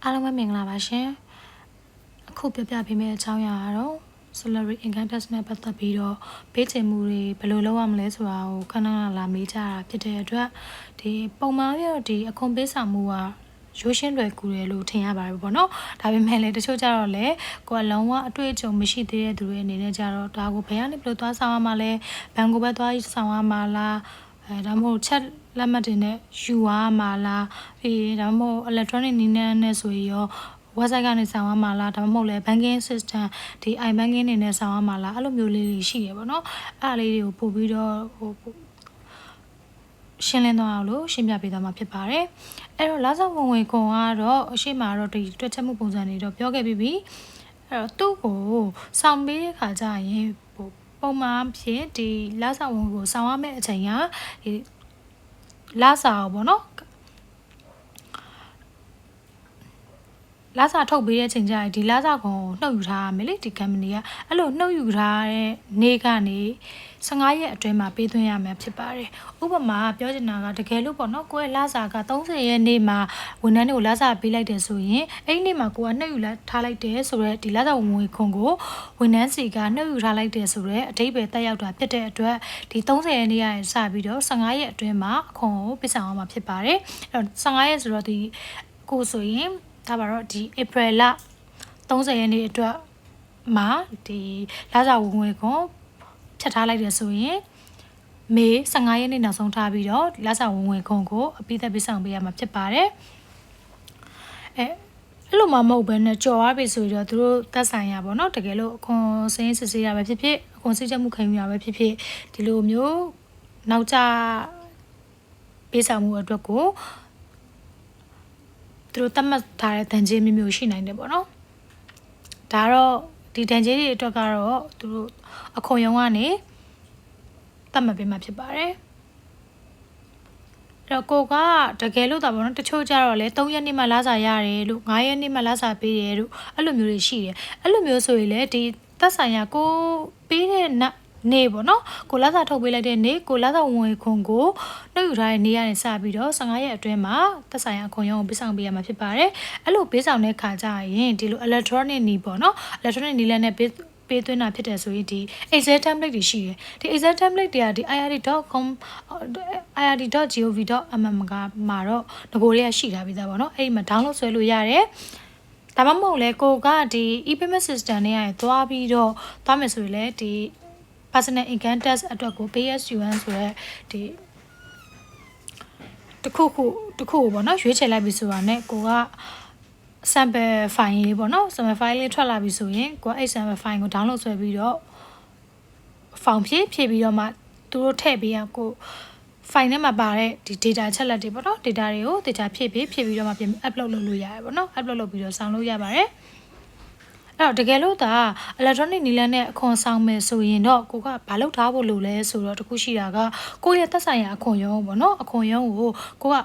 အားလုံးပဲမင်္ဂလာပါရှင်အခုပြပြပေးမယ့်အကြောင်းအရာကတော့ salary income tax နဲ့ပတ်သက်ပြီးတော့ပေးချေမှုတွေဘယ်လိုလုပ်ရမလဲဆိုတာကိုခဏလာမေးကြတာဖြစ်တဲ့အတွက်ဒီပုံမှန်ရောဒီအခွန်ပေးဆောင်မှုကရိုးရှင်းလွယ်ကူတယ်လို့ထင်ရပါတယ်ပေါ့နော်ဒါပေမဲ့လည်းတချို့ကြတော့လေကိုယ်ကလုံးဝအတွေ့အကြုံမရှိသေးတဲ့သူတွေအနေနဲ့ကြတော့ဒါကိုဘယ်ကနေဘယ်လိုသွားဆောင်ရမှာလဲဘဏ်ကိုပဲသွားဆောင်ရမှာလားဒါမှမဟုတ်ချက်လက်မှတ်တွေနဲ့ယူရမှာလားပြီးဒါမှမဟုတ် electronic နည်းနဲ့ဆိုရင်ရော website ကနေဆောင်ရမှာလားဒါမှမဟုတ်လဲ banking system ဒီ iBanking နေနဲ့ဆောင်ရမှာလားအဲ့လိုမျိုးလေးတွေရှိရပါတော့အဲ့ဒါလေးတွေကိုပို့ပြီးတော့ရှင်းလင်းသွားအောင်လို့ရှင်းပြပေးသွားမှာဖြစ်ပါတယ်အဲ့တော့လာဆောင်ဝင်ခွန်ကတော့အရှိမတော့ဒီတွက်ချက်မှုပုံစံတွေတော့ပြောခဲ့ပြီးပြီအဲ့တော့သူ့ကိုဆောင်ပေးတဲ့ခါကျရင်ပုံမှန်ဖြစ်ဒီလာဆောင်ဝင်ကိုဆောင်ရမယ့်အချိန်ကဒီလာဆောင်ပေါ့နော်လာစာထုတ်ပေးတဲ့အချိန်ကျရင်ဒီလာစာကိုနှုတ်ယူထားရမယ်လေဒီ company ကအဲ့လိုနှုတ်ယူထားတဲ့နေ့ကနေ15ရက်အတွင်းမှာပေးသွင်းရမှာဖြစ်ပါတယ်ဥပမာပြောချင်တာကတကယ်လို့ပေါ့နော်ကိုယ့်ရဲ့လာစာက30ရက်နေ့မှာဝန်ထမ်းတွေကိုလာစာပေးလိုက်တယ်ဆိုရင်အဲ့ဒီနေ့မှာကိုကနှုတ်ယူထားလိုက်တယ်ဆိုတော့ဒီလာစာဝင်ခွန်ကိုဝန်ထမ်းစီကနှုတ်ယူထားလိုက်တယ်ဆိုတော့အတိတ်ပဲတက်ရောက်တာဖြစ်တဲ့အတွက်ဒီ30ရက်နေ့ရစပြီးတော့15ရက်အတွင်းမှာအခွန်ကိုပေးဆောင်ရမှာဖြစ်ပါတယ်အဲ့တော့15ရက်ဆိုတော့ဒီကိုဆိုရင်ဒါပါတော့ဒီ April လ30ရက်နေ့အတွက်မှာဒီလစာဝင်ခွန်ဖြတ်ထားလိုက်တယ်ဆိုရင်မေ15ရက်နေ့နောက်ဆုံးထားပြီးတော့လစာဝင်ခွန်ကိုအပိသက်ပေးဆောင်ပေးရမှာဖြစ်ပါတယ်အဲ့လိုမှမဟုတ်ဘဲနဲ့ကြော်ရပြီဆိုတော့သူတို့သက်ဆိုင်ရပါတော့တကယ်လို့အခွန်စင်းစစ်ဆေးရပဲဖြစ်ဖြစ်အခွန်စစ်ချက်မှုခံယူရပဲဖြစ်ဖြစ်ဒီလိုမျိုးနောက်ကျပေးဆောင်မှုအတွက်ကိုသူတို့တတ်မှတ်ထားတဲ့တန်ကြေးမျိုးရှိနိုင်တယ်ပေါ့နော်ဒါတော့ဒီတန်ကြေးတွေအတွက်ကတော့သူတို့အခွန်ရုံးကနေတတ်မှတ်ပေးမှဖြစ်ပါတယ်အဲ့တော့ကိုကတကယ်လို့တာပေါ့နော်တချို့ကြတော့လေ3ရက်နေ့မှလာစာရတယ်လို့5ရက်နေ့မှလာစာပေးတယ်လို့အဲ့လိုမျိုးတွေရှိတယ်အဲ့လိုမျိုးဆိုရင်လေဒီသက်ဆိုင်ရာကိုပေးတဲ့နေပေါ့နော်ကိုလာစာထုတ်ပေးလိုက်တဲ့နေကိုလာစာဝင်ခွန်ကိုနှုတ်ယူထားတဲ့နေရနေစပြီးတော့15ရက်အတွင်းမှာသက်ဆိုင်ရာခွန်ရုံးကိုပေးဆောင်ပေးရမှာဖြစ်ပါတယ်အဲ့လိုပေးဆောင်တဲ့ခါကျရင်ဒီလို electronic နီးပေါ့နော် electronic နီးလည်းနဲ့ပေးသွင်းတာဖြစ်တယ်ဆိုရင်ဒီ Excel template တွေရှိတယ်ဒီ Excel template တွေကဒီ ird.com ird.gov.mm ကမှာတော့ငကိုတွေကရှိထားပြီးသားပေါ့နော်အဲ့ဒီမှာ download ဆွဲလို့ရတယ်ဒါမှမဟုတ်လဲကိုကဒီ e-payment system နဲ့ရသွားပြီးတော့သွားမယ်ဆိုရင်လည်းဒီpersonal income tax အတွက်ကို PSUN ဆိုရဲဒီတခုပေါ့နော်ရွေးချယ်လိုက်ပြီဆိုတာနဲ့ကိုက sample file လေးပေါ့နော် sample file လေးထွက်လာပြီဆိုရင်ကိုကအဲ့ sample file ကို download ဆွဲပြီးတော့ file ဖြည့်ပြီးတော့မှသူတို့ထည့်ပေးရကို file ထဲမှာပါတဲ့ဒီ data ချက်လက်တွေပေါ့နော် data တွေကိုတခြားဖြည့်ပြီးတော့မှပြန် upload လုပ်လို့ရတယ်ပေါ့နော် upload လုပ်ပြီးတော့ဆောင်းလို့ရပါတယ်အဲ့တော့တကယ်လို့ဒါ electronic နီလန်းနဲ့အခွန်ဆောင်မယ်ဆိုရင်တော့ကိုကဘာလုပ်ထားဖို့လိုလဲဆိုတော့တခုရှိတာကကိုယ့်ရဲ့သက်ဆိုင်ရာအခွန်ရုံးပေါ့နော်အခွန်ရုံးကိုက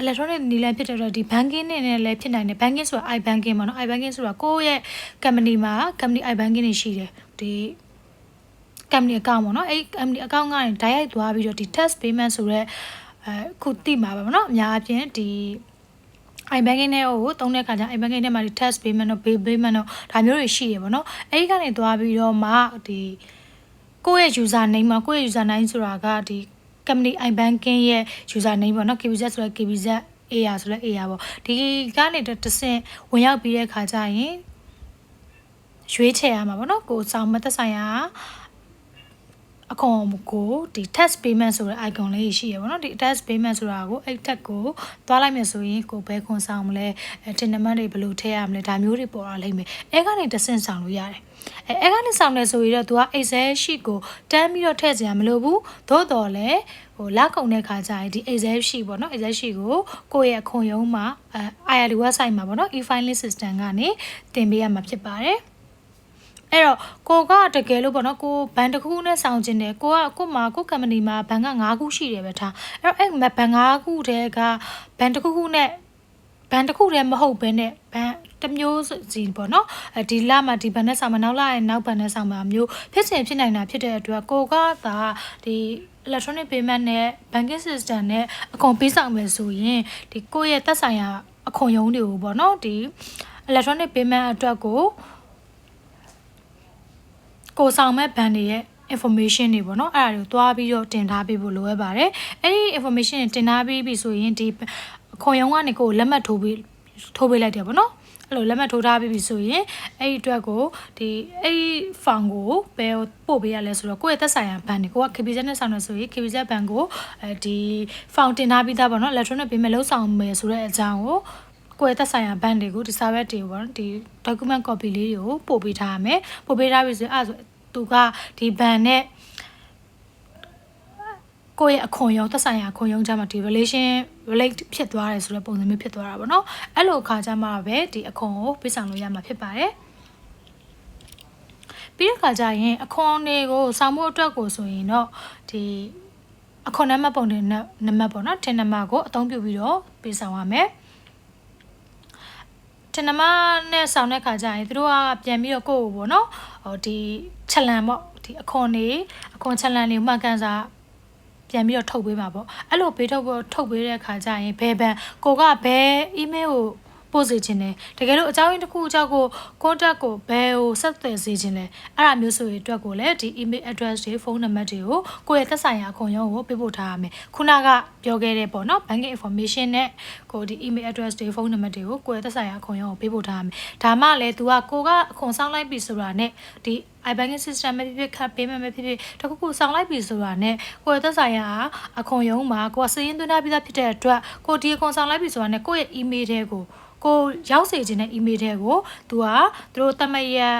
electronic နီလန်းဖြစ်တဲ့တော့ဒီ banking နဲ့လည်းဖြစ်နိုင်တယ် banking ဆိုတာ iBanking ပေါ့နော် iBanking ဆိုတာကိုယ့်ရဲ့ company မှာ company iBanking တွေရှိတယ်ဒီ company account ပေါ့နော်အဲ့ company account ကနေ direct သွားပြီးတော့ဒီ tax payment ဆိုရဲခုတိမှာပါပေါ့နော်အများအပြားဒီiBanking နဲ့ကိုတုံးတဲ့ခါကျ iBanking ထဲမှာဒီ tax payment တို့ bill payment တို့ဒါမျိုးတွေရှိရပါတော့အဲ့ဒီကနေသွားပြီးတော့မှဒီကိုယ့်ရဲ့ user name မှာကိုယ့်ရဲ့ user name ဆိုတာကဒီ company iBanking ရဲ့ user name ပေါ့နော် KBZ ဆိုလဲ KBZ AR ဆိုလဲ AR ပေါ့ဒီကနေတဆင့်ဝင်ရောက်ပြီးတဲ့ခါကျရင်ရွေးချယ်ရမှာပေါ့နော်ကိုစောင်းမသက်ဆိုင်ရာအခွန်ကိုဒီ tax payment ဆိုတဲ့ icon လေးရှိရပါတော့ဒီ tax payment ဆိုတာကိုအဲ့ tax ကိုသွားလိုက်မယ်ဆိုရင်ကိုဘယ်ခွန်ဆောင်မလဲတင်နံပါတ်တွေဘယ်လိုထည့်ရမလဲဒါမျိုးတွေပေါ်လာလိမ့်မယ်အဲကနေတဆင့်ဆောင်လို့ရတယ်အဲကနေဆောင်တယ်ဆိုရင်တော့ तू က Excel sheet ကိုတန်းပြီးတော့ထည့်စရာမလိုဘူးသို့တော်လည်းဟိုလက်ကုံတဲ့ခါကျရင်ဒီ Excel sheet ပေါ့နော် Excel sheet ကိုကိုယ့်ရဲ့အခွန်ရုံးမှာ IRD website မှာပေါ့နော် e-filing system ကနေတင်ပေးရမှာဖြစ်ပါတယ်အဲ့တော့ကိုကတကယ်လို့ပေါ့နော်ကိုဘန်တစ်ခုနဲ့ဆောင်ကျင်တယ်ကိုမှာကို company မှာဘန်က9ခုရှိတယ်ပဲထားအဲ့တော့အဲ့ဘန်9ခုတည်းကဘန်တစ်ခုနဲ့ဘန်တစ်ခုတည်းမဟုတ်ဘဲနဲ့ဘန်တစ်မျိုးစီပေါ့နော်ဒီလမှာဒီဘန်နဲ့ဆောင်မနောက်လာရင်နောက်ဘန်နဲ့ဆောင်မှာမျိုးဖြစ်နိုင်တာဖြစ်တဲ့အတွက်ကိုကသာဒီ electronic payment နဲ့ banking system နဲ့အကုန်ပေးဆောင်မယ်ဆိုရင်ဒီကိုယ့်ရဲ့သက်ဆိုင်ရာ အခွန်ရုံးတွေကိုပေါ့နော်ဒီ electronic payment အတွက်ကိုဆောင်မဲ့ဘဏ်တွေရဲ့ information တွေပေါ့နော်အဲ့ဒါတွေကိုတွားပြီးတော့တင်ထားပေးဖို့လိုရပါတယ်အဲ့ဒီ information တွေတင်ထားပြီးပြီဆိုရင်ဒီအခွန်ရုံးကနေကိုလက်မှတ်ထိုးပေးလိုက်တယ်ပေါ့နော်အဲ့လိုလက်မှတ်ထိုးထားပြီးပြီဆိုရင်အဲ့ဒီအတွက်ကိုဒီအဲ့ဒီ form ကိုဘယ်ပို့ပေးရလဲဆိုတော့ကိုယ့်ရဲ့သက်ဆိုင်ရာဘဏ်တွေကိုက KBZ နဲ့ဆောင်နေဆိုရင် KBZ ဘဏ်ကိုဒီ form တင်ထားပြီးသားပေါ့နော် electronic payment လုံးဆောင်မယ်ဆိုတဲ့အကြောင်းကိုယ့်ရဲ့သက်ဆိုင်ရာဘဏ်တွေကိုဒီ service တွေပေါ့ဒီ document copy လေးတွေကိုပို့ပေးထားရမယ်ပို့ပေးထားပြီဆိုရင်အဲ့ဆိုသူကဒီဘဏ်နဲ့ကိုယ့်ရဲ့အခွန်ရုံးသက်ဆိုင်ရာအခွန်ရုံးကြမှာဒီ relate ဖြစ်သွားတယ်ဆိုတဲ့ပုံစံမျိုးဖြစ်သွားတာပေါ့နော်အဲ့လိုအခါကျမှပဲဒီအခွန်ကိုပေးဆောင်လို့ရမှာဖြစ်ပါတယ်ပြီးတဲ့အခါကျရင်အခွန်တွေကိုဆောင်မှုအတွက်ကိုဆိုရင်တော့ဒီအခွန်နံပါတ်ပုံတွေနဲ့နံပါတ်ပေါ့နော်တင်နံပါတ်ကိုအသုံးပြုပြီးတော့ပေးဆောင်ရမယ်တင်နံပါတ်နဲ့ဆောင်တဲ့အခါကျရင်သူတို့ကပြန်ပြီးတော့ကိုယ့်ကိုပေါ့နော်ဟိုဒီချက်လန်ပေါ့ဒီအခွန်ချက်လန်တွေမှတ်ကန်စာပြန်ပြီးတော့ထုတ်ပေးမှာပေါ့အဲ့လိုပေးထုတ်ပေးတဲ့အခါကျရင်ဘယ်ဘန်ကိုကဘယ် email ကိုပို့စေခြင်းလဲတကယ်လို့အကြောင်းရင်းတစ်ခုအကြောင်းကို contact ကိုဘယ်ကိုဆက်သွယ်စေခြင်းလဲအဲ့ဒါမျိုးဆိုရင်အတွက်ကိုလည်းဒီ email address တွေဖုန်းနံပါတ်တွေကိုကိုယ့်ရဲ့သက်ဆိုင်ရာအခွန်ရုံးကိုပေးပို့ထားရမယ်ခုနကပြောခဲ့တဲ့ပေါ့နော် banking information နဲ့ကိုဒီ email address တွေဖုန်းနံပါတ်တွေကိုကိုယ့်ရဲ့သက်ဆိုင်ရာအခွန်ရုံးကိုပေးပို့ထားရမယ်ဒါမှလည်း तू ကိုကအခွန်ဆောင်လိုက်ပြီဆိုတာနဲ့ဒီ iBanking system ပဲဖြစ်ဖြစ် card payment ပဲဖြစ်ဖြစ်တခုဆောင်လိုက်ပြီဆိုတာနဲ့ကိုယ့်ရဲ့သက်ဆိုင်ရာအခွန်ရုံးမှာကိုကစရင်းသွင်းထားပြီးသားဖြစ်တဲ့အတွက်ကိုဒီအခွန်ဆောင်လိုက်ပြီဆိုတာနဲ့ကိုယ့်ရဲ့ email တွေကိုရောက်စေခြင်းတဲ့ email တွေကိုသူတို့တမရက်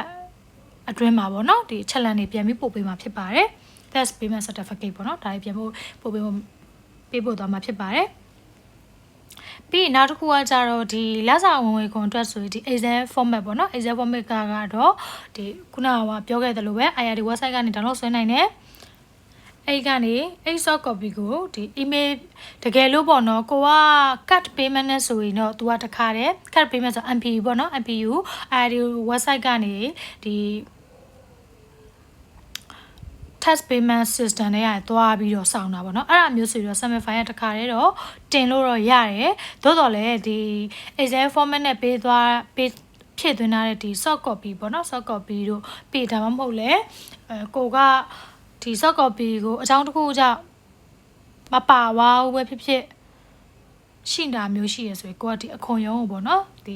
အတွင်းမှာပေါ့နော်ဒီချက်လန်တွေပြန်ပြီးပို့ပေးမှာဖြစ်ပါတယ် test payment certificate ပေါ့နော်ဒါတွေပြန်ပို့ပေးဖို့သွားမှာဖြစ်ပါတယ်ပြီးနောက်တစ်ခုကကြတော့ဒီလက်ဆောင်ဝင်ငွေခွန်အတွက်ဆိုရင်ဒီ Excel format ပေါ့နော် Excel format ကတော့ဒီခုနကပြောခဲ့သလိုပဲ IRD website ကနေ download ဆွဲနိုင်တယ်အဲ့ကနေအဲ့ soft copy ကိုဒီ email တကယ်လို့ပေါ့နော်ကိုက card payment နဲ့ဆိုရင်တော့ तू တခါတည်း card payment ဆို MPU ပေါ့နော် MPU IRD website ကနေဒီ tax payment system တွေကသွားပြီးတော့စောင့်တာပေါ့နော်အဲ့ဒါမျိုးဆိုပြီးတော့ summary file ကတခါတည်းတော့တင်လို့တော့ရတယ်သို့တော်လည်းဒီ Excel format နဲ့ပေးဖြည့်သွင်းထားတဲ့ဒီ soft copy ပေါ့နော် soft copy တို့ပေးတာမှမဟုတ်လဲကိုကဒီ soft copy ကိုအကြောင်းတစ်ခုကြောင့်မပါဝါဘူးပဲဖြစ်ရှိတာမျိုးရှိရဆိုရင်ကိုကဒီအခွန်ရုံးကိုပေါ့နော်ဒီ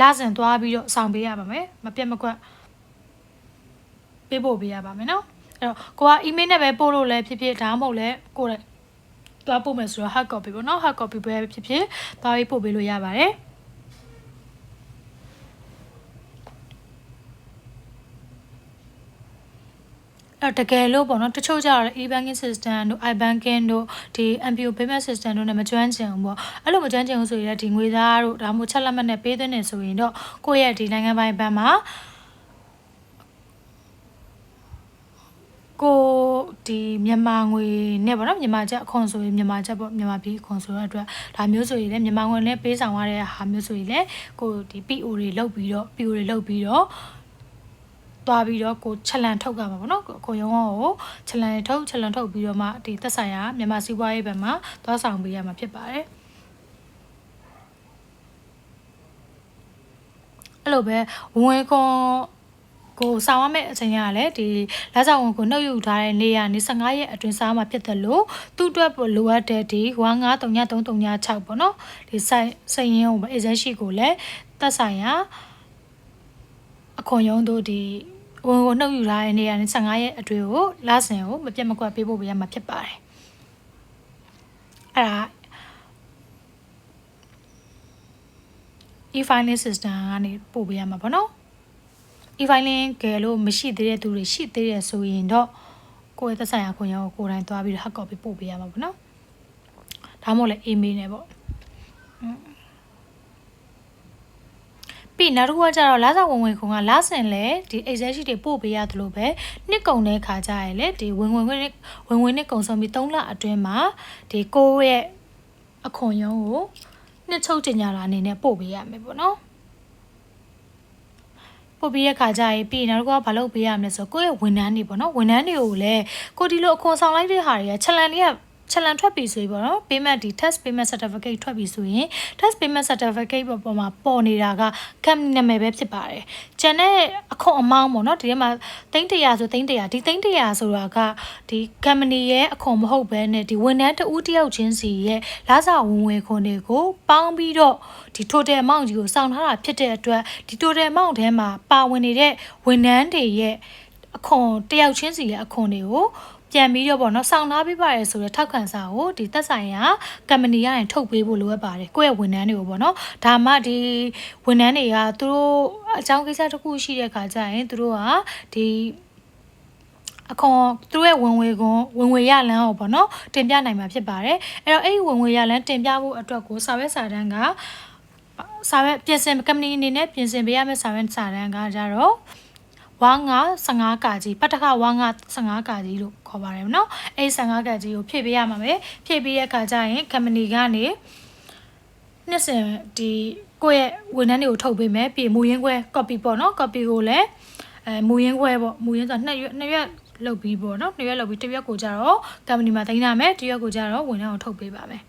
လာစဉ်သွားပြီးတော့ဆောင်ပေးရပါမယ်မပြတ်မကွက်ပေးပို့ပေးရပါမယ်နော်အဲ့တော့ကိုက email နဲ့ပဲပို့လို့လည်းဖြစ်ဒါမှမဟုတ်လဲကိုယ်သွားပို့မယ်ဆိုတော့ hard copy ပေါ့နော် hard copy ပဲဖြစ်သွားပြီးပို့ပေးလို့ရပါတယ်တကယ်လို့ပေါ့နော်တချို့ကြတော့ e-banking system တို့ iBanking တို့ဒီ MPO payment system တို့နဲ့မကျွမ်းကျင်ဘူးပေါ့အဲ့လိုမကျွမ်းကျင်ဘူးဆိုရင်ဒီငွေသားတို့ဒါမှမဟုတ်ချက်လက်မှတ်နဲ့ပေးသွင်းနေဆိုရင်တော့ကိုယ့်ရဲ့ဒီနိုင်ငံပိုင်ဘဏ်မှာကိုဒီမြန်မာငွေနဲ့ပေါ့နော်မြန်မာကျပ်အခွန်ဆိုရင်မြန်မာကျပ်ပေါ့မြန်မာပြည်အခွန်ဆိုတဲ့အတွက်ဒါမျိုးဆိုရင်လည်းမြန်မာငွေနဲ့ပေးဆောင်ရတဲ့ဟာမျိုးဆိုရင်လည်းကိုဒီ PO တွေလုပ်ပြီးတော့သွားပြီးတော့ကိုချက်လန်ထုတ်ကြမှာပေါ့နော်ကိုရုံးကိုချက်လန်ထုတ်ပြီးတော့မှဒီသက်ဆိုင်ရာမြန်မာစီးပွားရေးဘက်မှာသွားဆောင်ပေးရမှာဖြစ်ပါတယ်အဲ့လိုပဲဝင်ခွန်ကိုဆောင်ရမယ့်အချိန်ကလည်းဒီလက်ဆောင်ဝန်ကိုနှုတ်ယူထားတဲ့နေရာနေ15ရက်အတွင်းစားမှာဖြစ်တယ်လို့သူ့အတွက်လိုအပ်တဲ့ဒီ15336ပေါ့နော်ဒီစရင်ကိုအေဂျင့်ရှိကိုလည်းသက်ဆိုင်ရာအခွန်ရုံးတို့ဒီဝန်ကိုနှုတ်ယူထားတဲ့နေရာနဲ့15ရက်အတွင်းကိုလစဉ်ကိုမပြတ်မကွက်ပေးဖို့ပေးရမှာဖြစ်ပါတယ်အဲ့ဒါ e-filing system ကနေပို့ပေးရမှာပေါ့နော် e-filing ကလို့မရှိသေးတဲ့သူတွေရှိသေးတယ်ဆိုရင်တော့ကိုယ့်ရဲ့သက်ဆိုင်ရာခွင့်ရုံးကိုကိုယ်တိုင်သွားပြီးတော့ hard copy ပို့ပေးရမှာပေါ့နော်ဒါမှမဟုတ်လည်း email နဲ့ပေါ့ပြီးနောက်တစ်ခုကကြတော့လစာဝင်ခွန်ကလစဉ်လဲဒီ Excel sheet တွေပို့ပေးရသလိုပဲနှစ်ကုန်တဲ့ခါကြရလဲဒီဝင်နှစ်ကုန်ဆုံးပြီး3လအတွင်းမှာဒီကိုယ့်ရဲ့အခွန်ရုံးကိုနှစ်ချုပ်တင်ညာလာအနေနဲ့ပို့ပေးရမယ်ပေါ့နော်ပို့ပြီးတဲ့ခါကျရင်ပြီးနောက်တစ်ခုကဘာလုပ်ပေးရမလဲဆိုတော့ကိုယ့်ရဲ့ဝန်ထမ်းတွေပေါ့နော်ဝန်ထမ်းတွေကိုလည်းကိုဒီလိုအခွန်ဆောင်လိုက်တဲ့ဟာတွေကချက်လန်တွေက challenge ထွက်ပြီဆိုပြီးပေါ့နော် payment ဒီ test payment certificate ထွက်ပြီဆိုရင် test payment certificate ပေါ်မှာပေါ်နေတာက company နာမည်ပဲဖြစ်ပါတယ်ကျန်တဲ့အခွန်အမောင်းပေါ့နော်ဒီထဲမှာ300ဆို300ဒီ300ဆိုတာကဒီ company ရဲ့အခွန်မဟုတ်ဘဲနဲ့ဒီဝန်ထမ်းတဦးတယောက်ချင်းစီရဲ့လစာဝင်ငွေခွန်တွေကိုပေါင်းပြီးတော့ဒီ total amount ကြီးကိုစောင့်ထားတာဖြစ်တဲ့အတွက်ဒီ total amount ထဲမှာပါဝင်နေတဲ့ဝန်ထမ်းတွေရဲ့အခွန်တယောက်ချင်းစီရဲ့အခွန်တွေကိုပြန်ပြီးတော့ပေါ့နော်စောင့်ထားပေးပါရဆိုတဲ့ထောက်ခံစာကိုဒီသက်ဆိုင်ရာ company ရရင်ထုတ်ပေးဖို့လိုအပ်ပါတယ်ကိုယ့်ရဲ့ဝန်ထမ်းတွေကိုပေါ့နော်ဒါမှဒီဝန်ထမ်းတွေကသူတို့အကြောင်းကိစ္စတစ်ခုရှိတဲ့အခါကျရင်သူတို့ကဒီအခွန်သူတို့ရဲ့ဝင်ငွေရလမ်းကိုပေါ့နော်တင်ပြနိုင်မှာဖြစ်ပါတယ်အဲ့တော့အဲ့ဒီဝင်ငွေရလမ်းတင်ပြဖို့အတွက်ကိုစာရွက်စာတမ်းကစာရွက်ပြင်ဆင် company အနေနဲ့ပြင်ဆင်ပေးရမယ့်စာရွက်စာတမ်းကကြတော့ဝါငါ15ကာကြီးပတ်တခဝါငါ15ကာကြီးလို့ခေါ်ပါတယ်နော်အဲ့15ကာကြီးကိုဖြည့်ပေးရမှာပဲဖြည့်ပေးတဲ့အခါကျရင် company ကနေနှစ်စဉ်ဒီကိုယ့်ရဲ့ဝန်ထမ်းတွေကိုထုတ်ပေးမယ်ပြီးမူရင်းခွဲ copy ပေါ့နော် copy ကိုလည်းမူရင်းခွဲပေါ့မူရင်းဆို2ရက်လုပ်ပြီးပေါ့နော်2ရက်လုပ်ပြီး1ရက်ကိုကြတော့ company မှာတင်ရမယ်1ရက်ကိုကြတော့ဝန်ထမ်းကိုထုတ်ပေးပါမယ်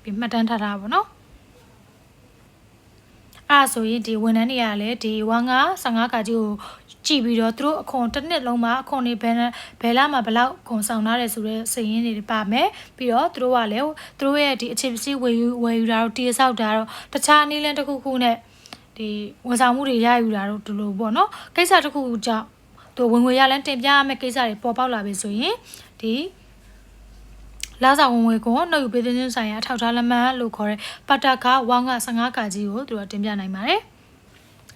ပြီးမှတ်တမ်းထားတာပေါ့နော်အဲ့ဆိုရင်ဒီဝန်ထမ်းတွေကလည်းဒီဝါငါ15ကာကြီးကိုကြည့်ပြီးတော့သူတို့အခွန်တစ်နှစ်လုံးမှာအခွန်တွေဘယ်လာမှာဘယ်လောက်ခွန်ဆောင်ထားတယ်ဆိုတဲ့စာရင်းတွေပါမယ်ပြီးတော့သူတို့ကလည်းသူတို့ရဲ့ဒီအခြေပစ္စည်းဝယ်ယူတာတော့တည်ဆောက်တာတော့တခြားနည်းလမ်းတစ်ခုခုနဲ့ဒီဝန်ဆောင်မှုတွေရယူတာတော့ဒီလိုပေါ့နော်ကိစ္စတစ်ခုခုကြောင့်သူဝင်ငွေရလမ်းတင်ပြရမယ့်ကိစ္စတွေပေါ်ပေါက်လာပြီဆိုရင်ဒီလာစာဝင်ငွေကိုနှုတ်ယူပေးတဲ့ဆိုင်ရာအထောက်အထားလက်မှတ်လို့ခေါ်တဲ့ပတ်တကဝါငါ15ကာကြီးကိုသူတို့တင်ပြနိုင်ပါတယ်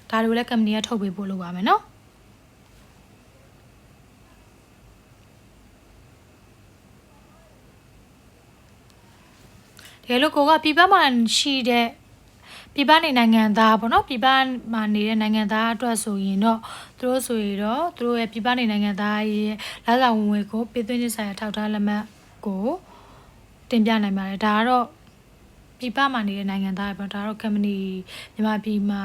ဒါတွေကိုလည်း company ကထုတ်ပေးဖို့လိုပါမယ်နော်ဒီလိုကိုကပြည်ပမှာရှိတဲ့ပြည်ပနေနိုင်ငံသားပေါ့နော်ပြည်ပမှာနေတဲ့နိုင်ငံသားအတွက်ဆိုရင်တော့သူတို့ဆိုရင်တော့သူတို့ရဲ့ပြည်ပနေနိုင်ငံသားရဲ့လာစာဝင်ငွေကိုပေးသွင်းခြင်းဆိုင်ရာထောက်ထားလက်မှတ်ကိုတင်ပြနိုင်ပါတယ်ဒါကတော့ပြည်ပမှာနေတဲ့နိုင်ငံသားပဲဒါတော့ company မြန်မာပြည်မှာ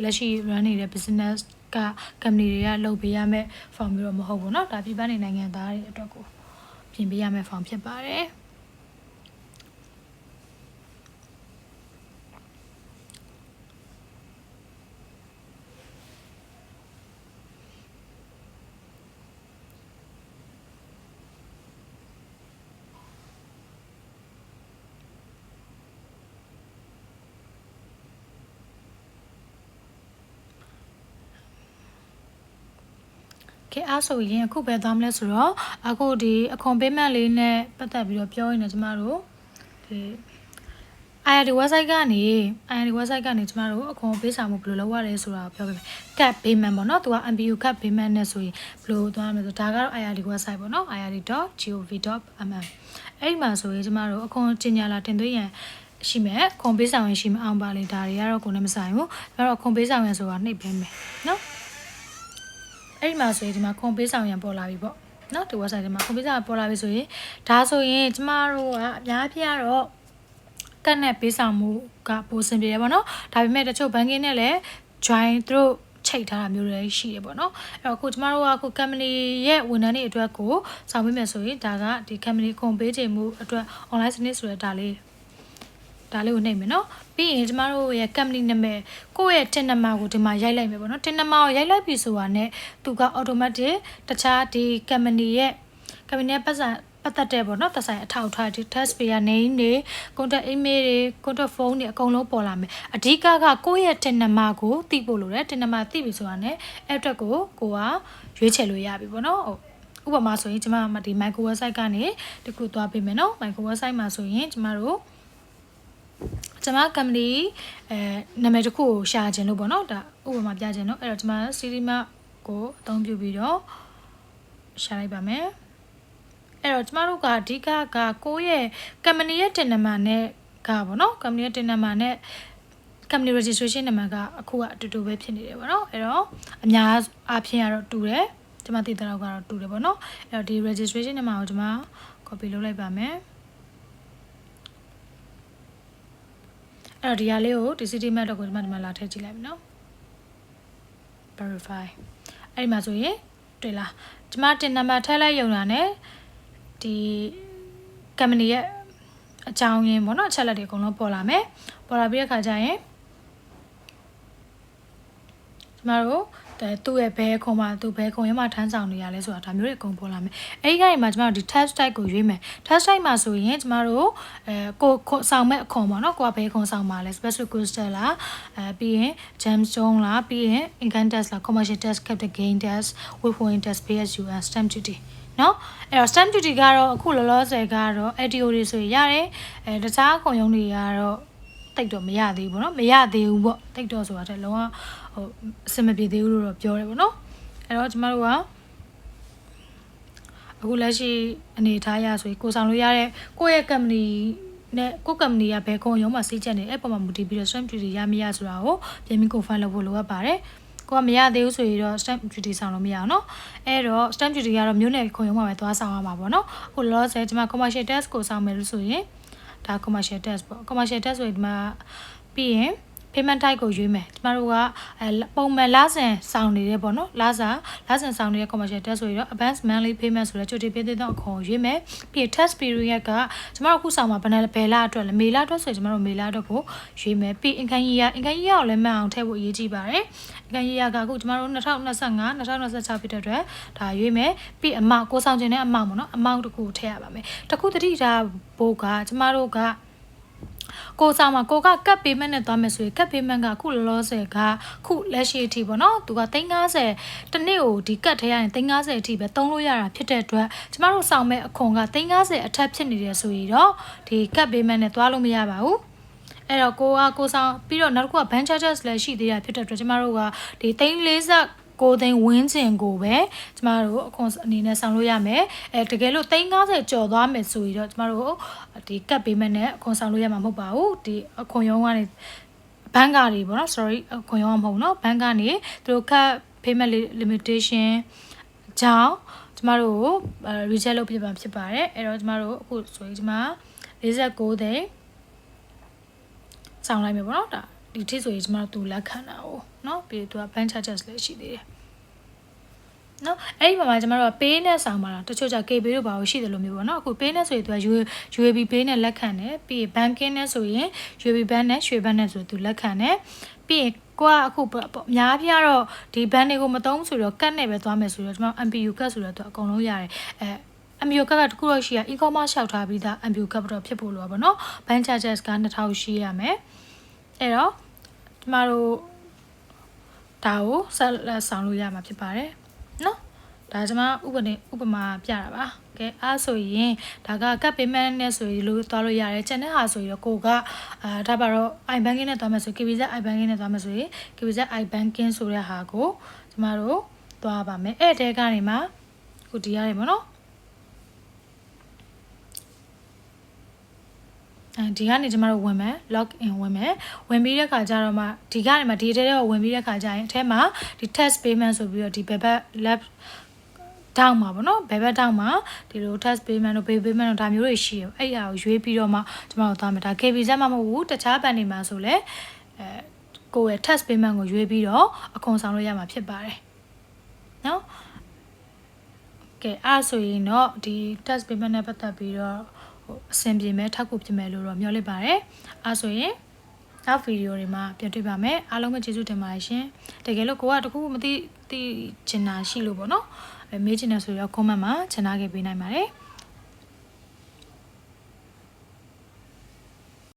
လက်ရှိ run နေတဲ့ business က company တွေကလုပ်ပေးရမယ့် form မျိုးတော့မဟုတ်ဘူးเนาะဒါပြည်ပနေနိုင်ငံသားတွေအတွက်ကိုပြင်ပေးရမယ့် form ဖြစ်ပါတယ်အဲ့ဆိုရင်အခုပဲသွားမလဲဆိုတော့အခုဒီအခွန် payment လေးနဲ့ပတ်သက်ပြီးတော့ပြောရင်းနဲ့ကျမတို့ဒီ IRD website ကနေ ကျမတို့အခွန်ပေးဆောင်မှုဘယ်လိုလုပ်ရလဲဆိုတာကိုပြောပြမယ် cut payment ပေါ့နော်သူက MPU cut payment နဲ့ဆိုရင်ဘယ်လိုသွားမလဲဆိုဒါကတော့ IRD website ပေါ့နော် ird.gov.mm အဲ့ဒီမှာဆိုရင်ကျမတို့အခွန်ကျင်ညာလာတင်သွင်းရန်ရှိမယ်ခွန်ပေးဆောင်ရင်ရှိမအောင်ပါလေဒါတွေကတော့ကိုယ်နဲ့မဆိုင်ဘူးဒါတော့ခွန်ပေးဆောင်ရန်ဆိုတာနှိပ်ပေးမယ်နော်အဲ့ဒီမှာဆိုရင်ဒီမှာခွန်ပေးဆောင်ရန်ပေါ်လာပြီပေါ့နော်ဒီ website ဒီမှာခွန်ပေးဆောင်ပေါ်လာပြီဆိုရင်ဒါဆိုရင်ကျမတို့ကအများကြီးကတော့ကတ်နဲ့ပေးဆောင်မှုကပိုစင်ပြေတယ်ပေါ့နော်ဒါပေမဲ့တချို့ banking နဲ့လည်း join သူတို့ချိတ်ထားတာမျိုးတွေရှိရပေါ့နော်အဲ့တော့အခုကျမတို့ကအခု company ရဲ့ဝန်ထမ်းတွေအတွက်ကိုဆောင်ပေးမယ်ဆိုရင်ဒါကဒီ company ခွန်ပေးချိန်မှုအတွက် online စနစ်ဆိုတဲ့ဒါလေးကိုနှိပ်မယ်နော်ပြီးရင်ကျမတို့ရဲ့ company နာမည်ကိုယ့်ရဲ့ tin number ကိုဒီမှာရိုက်လိုက်မယ်ပေါ့နော် tin number ကိုရိုက်လိုက်ပြီဆိုတာနဲ့သူက automatic တခြားဒီ company ရဲ့ပတ်သက်တဲ့ပေါ့နော်သက်ဆိုင်အထောက်အထားဒီ tax payer name တွေ contact email တွေ contact phone တွေအကုန်လုံးပေါ်လာမယ်အဓိကကိုယ့်ရဲ့ tin number ကိုသိဖို့လိုတယ် tin number သိပြီဆိုတာနဲ့အဲ့အတွက်ကိုကရွေးချယ်လို့ရပြီပေါ့နော်ဥပမာဆိုရင်ကျမဒီ micro website ကနေတခုသွားပေးမယ်နော် micro website မှာဆိုရင်ကျမ company နာမည်တစ်ခုကိုရှာခြင်းလို့ပေါ့နော်ဒါဥပမာပြခြင်းနော်အဲ့တော့ကျမ Sirima ကိုအသုံးပြုပြီးတော့ရှာလိုက်ပါမယ်အဲ့တော့ကျမတို့ကအဓိကကိုယ့်ရဲ့ company ရဲ့ tin number နဲ့ကပေါ့နော် company ရဲ့ tin number နဲ့ company registration number ကအခုကအတူတူပဲဖြစ်နေတယ်ပေါ့နော်အဲ့တော့အများအားဖြင့်ကတော့တူတယ်ကျမသိတဲ့တော့ကတော့တူတယ်ပေါ့နော်အဲ့တော့ဒီ registration number ကိုကျမ copy လုပ်လိုက်ပါမယ်အဲ့တော့ဒီဟာလေးကိုဒီ city map တော့ကိုကျမဒီမှာလာထည့်ကြည့်လိုက်မယ်နော် verify အဲ့ဒီမှာဆိုရင်တွေ့လားကျမတင်နံပါတ်ထည့်လိုက်ရုံနဲ့ဒီ company ရဲ့အကြောင်းရင်းပေါ့နော်အချက်လက်တွေအကုန်လုံးပေါ်လာမယ်ပေါ်လာပြီးတဲ့ခါကျရင်ကျမတို့သူ့ရဲ့ဘဲခုံမှာသူဘဲခုံရမှာထမ်းဆောင်နေရလဲဆိုတာဒါမျိုးတွေအကုန်ပေါ်လာမယ်အဲ့ဒီကနေမှာကျမတို့ဒီ test type ကိုရွေးမယ် test type မှာဆိုရင်ကျမတို့ကိုဆောင်မဲ့အခွန်ပေါ့နော်ကိုကဘဲခုံဆောင်မှာလဲ special crystal လားပြီးရင် gemstone လားပြီးရင် income tax လား commercial tax capital gain tax withholding tax PSU and stamp duty နော်အဲ့တော့ stamp duty ကတော့အခုလောလောဆယ်ကတော့ ATO တွေဆိုရင်ရတယ်တခြားခုံရုံးတွေကတော့တိတ်တော့မရသေးဘူးเนาะမရသေးဘူးပေါ့တိတ်တော့ဆိုတာတဲ့လုံးဝဟိုအစမပြေသေးဘူးလို့တော့ပြောတယ်ပေါ့เนาะအဲ့တော့ကျမတို့ကအခုလက်ရှိအနေထားရဆိုရင်ကိုဆောင်လို့ရတဲ့ကိုယ့်ရဲ့ company နဲ့ကိုယ့် company ကဘယ်ခုံရုံးမှာစီးချက်နေအဲ့ပေါ်မှာမူတည်ပြီးတော့ stamp duty ရမရဆိုတာကိုပြန်ပြီး confirm လုပ်ဖို့လိုအပ်ပါတယ်ကိုကမရသေးဘူးဆိုရင်တော့ stamp duty ဆောင်လို့မရအောင်เนาะအဲ့တော့ stamp duty ကတော့မြို့နယ်ခုံရုံးမှာပဲသွားဆောင်ရမှာပေါ့เนาะအခုလောလောဆယ်ကျမ commercial tax ကိုဆောင်မယ်လို့ဆိုရင်ဒါ commercial tax ပေါ့ commercial tax ဆိုရင်ဒီမှာပြီးရင် payment type ကိုရွေးမယ်ကျမတို့ကပုံမှန်လစဉ်ဆောင်နေတယ်ပေါ့နော်လစဉ်ဆောင်နေတဲ့ commercial tax ဆိုရင်တော့ advance monthly payment ဆိုတဲ့ကြိုတင်ပေးတဲ့အခါကိုရွေးမယ်ပြီး tax period ကကျမတို့အခုဆောင်မှာဘယ်လအတွက်လဲမေလအတွက်ဆိုရင်ကျမတို့မေလအတွက်ကိုရွေးမယ်ပြီး income year ကိုလည်းမှန်အောင်ထည့်ဖို့အရေးကြီးပါတယ် income year ကအခုကျမတို့2025 2026ဖြစ်တဲ့အတွက်ဒါရွေးမယ်ပြီးအမောက်ကိုဆောင်ခြင်းနဲ့အမောက်ပေါ့နော်အမောက်တစ်ခုထည့်ရပါမယ်တစ်ခုတတိထားဖို့ကကျမတို့ကကိုဆောင်မှာကိုကကတ် payment နဲ့သွားမယ်ဆိုရင်ကတ် payment ကအခုလောလောဆယ်ကခုလက်ရှိအထိပေါ့နော်သူက350တနေ့ကိုဒီကတ်ထဲရရင်350အထိပဲသုံးလို့ရတာဖြစ်တဲ့အတွက်ကျမတို့ဆောင်မဲ့အခွန်က350အထက်ဖြစ်နေတယ်ဆိုရင်တော့ဒီကတ် payment နဲ့သွားလို့မရပါဘူးအဲ့တော့ကိုဆောင်ပြီးတော့နောက်တစ်ခုက bank charges လည်းရှိသေးတာဖြစ်တဲ့အတွက်ကျမတို့ကဒီ340ကိုသိန်းဝင်းကျင်ကိုပဲကျမတို့အခွန်အနေနဲ့ဆောင်လို့ရမယ်တကယ်လို့350ကျော်သွားမယ်ဆိုရင်တော့ကျမတို့ဒီကတ်ပေးမဲ့နဲ့အခွန်ဆောင်လို့ရမှာမဟုတ်ပါဘူးဒီအခွန်ရုံးကနေဘဏ်ကနေပေါ့နော် sorry အခွန်ရုံးကမဟုတ်ဘူးเนาะဘဏ်ကနေသူတို့ကတ် payment limitation ကြောင့်ကျမတို့ကို reject လုပ်ပြပါဖြစ်ပါတယ်အဲ့တော့ကျမတို့အခုဆိုရင်ကျမ49သိန်းဆောင်လိုက်မယ်ပေါ့နော်ဒါဒီထိဆိုရင်ကျမတို့သူလက်ခံတာ哦เนาะပြီးသူက bank charges လည်းရှိသေးတယ်เนาะအဲ့ဒီမှာကျမတို့က pay နဲ့ဆောင်ပါလားတချို့ကြ KB တို့ဘာလို့ရှိတယ်လို့မျိုးပေါ့เนาะအခု pay နဲ့ဆိုရင်သူက UAB pay နဲ့လက်ခံတယ်ပြီး banking နဲ့ဆိုရင် UAB bank နဲ့ရွှေဘဏ်နဲ့ဆိုသူလက်ခံတယ်ပြီးကိုကအခုအများပြားတော့ဒီ bank တွေကိုမသုံးဆိုတော့ကတ်နဲ့ပဲသွားမယ်ဆိုတော့ကျမ MPU ကတ်ဆိုတော့သူအကုန်လုံးရတယ်MPU ကတ်ကတခုတော့ရှိရ e-commerce လျှောက်ထားပြီးသား MPU ကတ်တော့ဖြစ်ဖို့လိုပါပေါ့เนาะ bank charges က2000ရှိရမယ်အဲ့တော့ကျမတို့ဒါကိုဆက်လက်ဆောင်လို့ရမှာဖြစ်ပါတယ်နော်ဒါကျွန်မဥပမာပြတာပါကဲအားဆိုရင်ဒါကကတ် payment နဲ့ဆိုရင်လို့သွားလို့ရတယ်ကျန်တဲ့ဟာဆိုရင်ကိုကဒါပါတော့ iBanking နဲ့သွားမယ်ဆို KBZ iBanking နဲ့သွားမယ်ဆိုရင် KBZ iBanking ဆိုတဲ့ဟာကိုကျမတို့သွားပါမယ်အဲ့တဲကနေမှခုဒီရတယ်ပေါ့နော်ဒီကနေကျမတို့ဝင်မယ် log in ဝင်မယ်ဝင်ပြီးတဲ့ခါကျတော့မှဒီကနေမှဒီထဲထဲကိုဝင်ပြီးတဲ့ခါကျရင်အထဲမှာဒီ tax payment ဆိုပြီးတော့ဒီဘက် left down မှာပေါ့နော်ဘယ်ဘက် down မှာဒီလို tax payment တို့ pay payment တို့ဒါမျိုးတွေရှိရအဲ့အရာကိုရွေးပြီးတော့မှကျမတို့သွားမယ်ဒါ KBZ မှမဟုတ်ဘူးတခြားဘဏ်တွေမှာဆိုလဲကိုယ့်ရဲ့ tax payment ကိုရွေးပြီးတော့အခွန်ဆောင်လို့ရမှာဖြစ်ပါတယ်နော်ကဲအဲ့ဆိုရင်တော့ဒီ tax payment နဲ့ပတ်သက်ပြီးတော့အဆင်ပြေမဲ့ထောက်ကူဖြစ်မဲ့လို့တော့မျှော်လင့်ပါတယ်အဲ့ဆိုရင်နောက်ဗီဒီယိုတွေမှာပြန်တွေ့ပါမယ်အားလုံးပဲကျေးဇူးတင်ပါတယ်ရှင်တကယ်လို့ကိုကတခုမသိချင်တာရှိလို့ပေါ့နော်မေးချင်တယ်ဆိုတော့ comment မှာချန်နာခဲ့ပေးနိုင်ပါတယ်